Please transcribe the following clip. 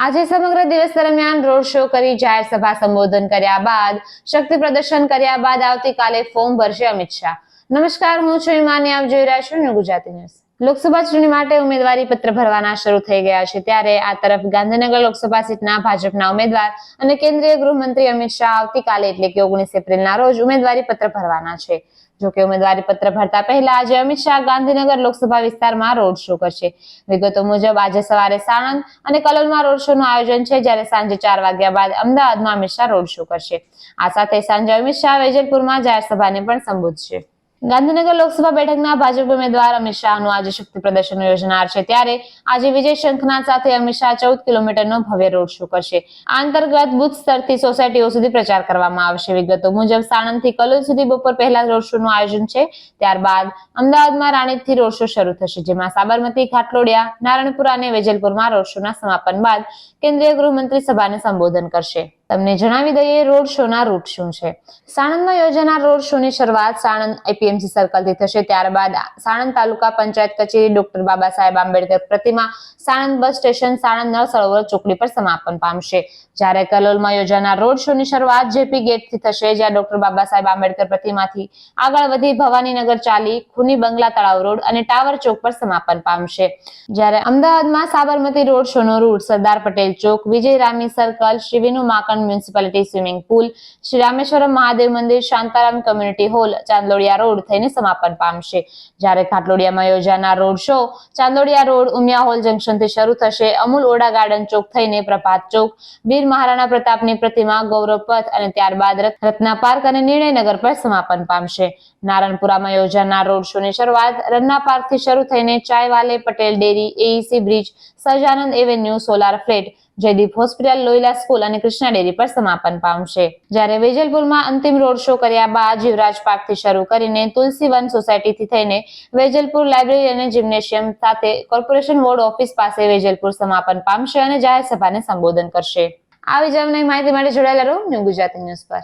આજે સમગ્ર દિવસ દરમિયાન રોડ શો કરી જાહેર સભા સંબોધન કર્યા બાદ શક્તિ પ્રદર્શન કર્યા બાદ આવતીકાલે ફોર્મ ભરશે અમિત શાહ। નમસ્કાર, હું છું ઈમાની, આપ જોઈ રહ્યા છો ન્યૂ ગુજરાતી ન્યૂઝ। લોકસભા ચૂંટણી માટે ઉમેદવારી પત્ર ભરવાના શરૂ થઈ ગયા છે, ત્યારે આ તરફ ગાંધીનગર લોકસભા સીટના ભાજપના ઉમેદવાર અને કેન્દ્રીય ગૃહમંત્રી અમિત શાહ આવતીકાલે એટલે કે 19 એપ્રિલના રોજ ઉમેદવારી પત્ર ભરવાના છે। જોકે ઉમેદવારી પત્ર ભરતા પહેલા આજે અમિત શાહ ગાંધીનગર લોકસભા વિસ્તારમાં રોડ શો કરશે। વિગતો મુજબ આજે સવારે સાણંદ અને કલોલમાં રોડ શોનું આયોજન છે, જ્યારે સાંજે 4 વાગ્યા બાદ અમદાવાદમાં અમિત શાહ રોડ શો કરશે। આ સાથે સાંજે અમિત શાહ વેજલપુરમાં જાહેર સભાને પણ સંબોધશે। ગાંધીનગર લોકસભા બેઠકના ભાજપ ઉમેદવાર અમિત શાહનું આજે શક્તિ પ્રદર્શન યોજનાર છે, ત્યારે આજે વિજય શંખનાદ સાથે અમિત શાહ 14 કિલોમીટરનો ભવ્ય રોડ શો કરશે। આ અંતર્ગત બુથ સ્તરથી સોસાયટીઓ સુધી પ્રચાર કરવામાં આવશે। વિગતો મુજબ સાણંદથી કલોલ સુધી બપોર પહેલા રોડ શોનું આયોજન છે, ત્યારબાદ અમદાવાદમાં રાણીપથી રોડ શો શરૂ થશે, જેમાં સાબરમતી, ઘાટલોડિયા, નારણપુરા અને વેજલપુરમાં રોડ શોના સમાપન બાદ કેન્દ્રીય ગૃહમંત્રી સભાને સંબોધન કરશે। તમને જણાવી દઈએ રોડ શોના રૂટ શું છે। સાણંદમાં યોજાનાર રોડ શોની શરૂઆત સાણંદ એપીએમસી સર્કલથી થશે, ત્યારબાદ સાણંદ તાલુકા પંચાયત કચેરી, ડોક્ટર બાબા સાહેબ આંબેડકર પ્રતિમા, સાણંદ બસ સ્ટેશન, સાણંદ નળ સરોવર ચોકડી પર સમાપન પામશે। જ્યારે કલોલમાં યોજાનાર રોડ શોની શરૂઆત જેપી ગેટથી થશે, જ્યાં ડોક્ટર બાબા સાહેબ આંબેડકર પ્રતિમાથી આગળ વધી ભવાનીનગર ચાલી ખૂની બંગલા તળાવ રોડ અને ટાવર ચોક પર સમાપન પામશે। જ્યારે અમદાવાદમાં સાબરમતી રોડ શોનો રૂટ સરદાર પટેલ ચોક, Vijay Rami circle, Shri Vinu Mankad municipality swimming pool, Shri Rameshwaram Mahadev મંદિર, Shantaram community hall, Chandlodia road થઈને સમાપન પામશે। જ્યારે ઘાટલોડિયામાં યોજાનાર road show Chandlodia road, Umiya hall જંકશનથી શરૂ થશે, અમૂલ ઓડા ગાર્ડન ચોક થઈને પ્રભાત ચોક, વીર મહારાણા પ્રતાપની પ્રતિમા, ગૌરવ પથ અને ત્યારબાદ રત્ના પાર્ક અને નિર્ણયનગર પર સમાપન પામશે। નારણપુરામાં યોજાનાર રોડ શોની શરૂઆત રન્ના પાર્કથી શરૂ થઈને Chaiwale, Patel dairy, AEC bridge, Sahajanand avenue, solar flat, Jaydeep hospital, Loyola school અને કૃષ્ણા ડેરી પર સમાપન પામશે। જ્યારે વેજલપુરમાં અંતિમ રોડ શો કર્યા બાદ જીવરાજ પાર્કથી શરૂ કરીને તુલસીવન સોસાયટીથી થઈને વેજલપુર લાઇબ્રેરી અને જિમ્નેશિયમ સાથે કોર્પોરેશન વોર્ડ ઓફિસ પાસે વેજલપુર સમાપન પામશે અને જાહેર સભાને સંબોધન કરશે। આવી જ માહિતી માટે જોડાયેલા રહો ન્યૂ ગુજરાતી ન્યૂઝ પર।